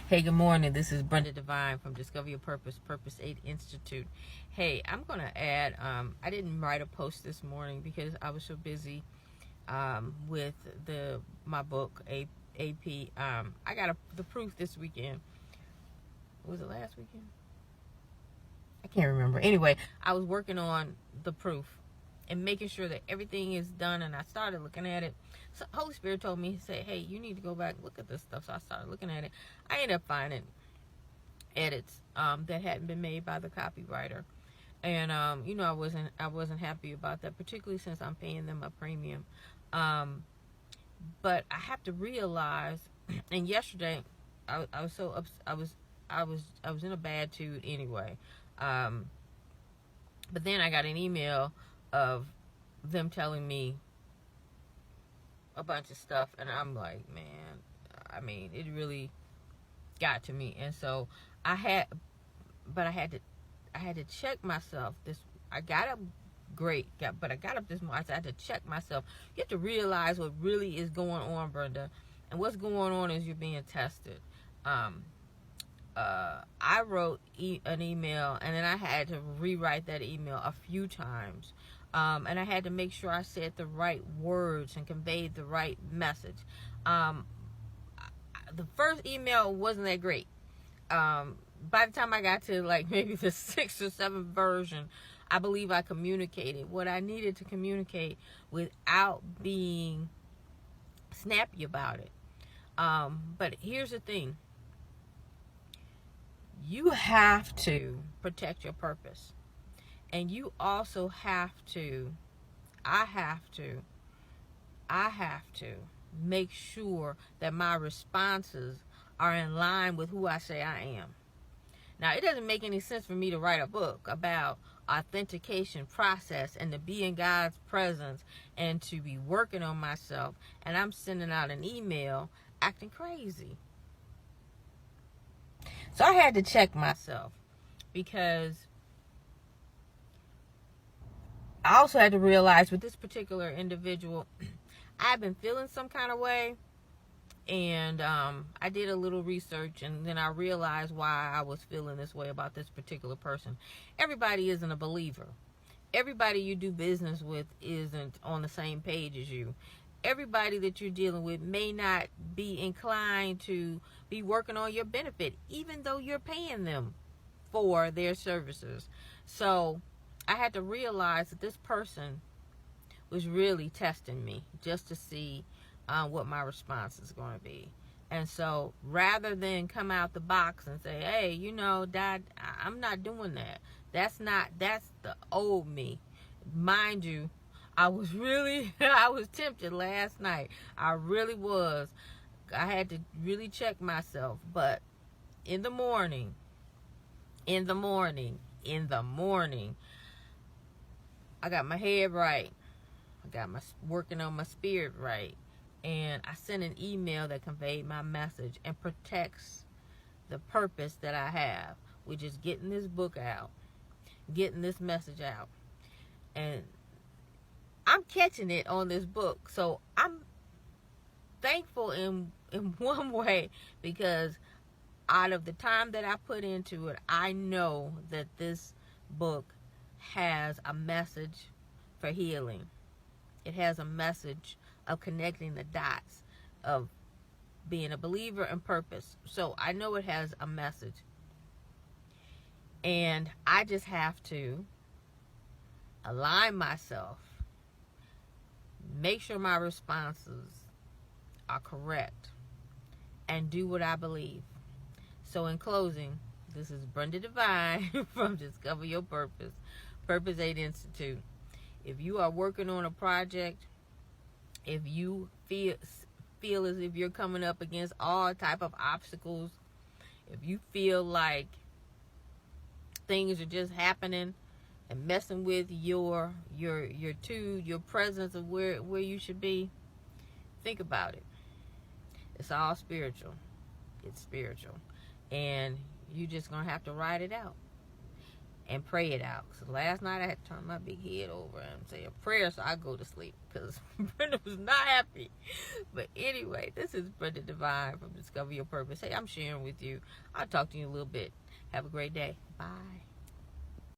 Hey, good morning. This is Brenda Devine from Discover Your Purpose, Purpose 8 Institute. Hey, I'm going to add, I didn't write a post this morning because I was so busy with my book, AP. I got the proof this weekend. Was it last weekend? I can't remember. Anyway, I was working on the proof and making sure that everything is done, and I started looking at it. So Holy Spirit told me, say, hey, you need to go back and look at this stuff. So I started looking at it. I ended up finding edits that hadn't been made by the copywriter, and I wasn't happy about that, particularly since I'm paying them a premium. But I have to realize, and yesterday I was so I was in a bad mood anyway. But then I got an email of them telling me a bunch of stuff, and I'm like, man, I mean, it really got to me. And so I had to check myself. I got up but I got up this morning. I had to check myself. You have to realize what really is going on, Brenda, and what's going on is you're being tested. I wrote an email, and then I had to rewrite that email a few times. And I had to make sure I said the right words and conveyed the right message. The first email wasn't that great. By the time I got to like maybe the 6th or 7th version, I believe I communicated what I needed to communicate without being snappy about it. But here's the thing. You have to protect your purpose. And you also I have to make sure that my responses are in line with who I say I am. Now, it doesn't make any sense for me to write a book about authentication process and to be in God's presence and to be working on myself, and I'm sending out an email acting crazy. So I had to check myself, because I also had to realize with this particular individual, I've been feeling some kind of way, and I did a little research, and then I realized why I was feeling this way about this particular person. Everybody isn't a believer. Everybody you do business with isn't on the same page as you. Everybody that you're dealing with may not be inclined to be working on your benefit, even though you're paying them for their services. So I had to realize that this person was really testing me just to see what my response is going to be. And so rather than come out the box and say, hey, Dad, I'm not doing that. That's the old me. Mind you, I was tempted last night. I really was. I had to really check myself. But in the morning, I got my head right. I got working on my spirit right. And I sent an email that conveyed my message and protects the purpose that I have, which is getting this book out, getting this message out. And I'm catching it on this book. So I'm thankful in one way, because out of the time that I put into it, I know that this book has a message for healing. It has a message of connecting the dots of being a believer and purpose. So I know it has a message. And I just have to align myself, make sure my responses are correct, and do what I believe. So in closing, this is Brenda Devine from Discover Your Purpose, Purpose 8 Institute. If you are working on a project, if you feel as if you're coming up against all type of obstacles, if you feel like things are just happening and messing with your presence of where you should be, think about it. It's all spiritual. It's spiritual. And you just gonna have to ride it out. and pray it out. So last night I had to turn my big head over and say a prayer so I go to sleep because Brenda was not happy. But anyway, this is Brenda Divine from Discover Your Purpose. Hey, I'm sharing with you. I'll talk to you in a little bit. Have a great day. Bye.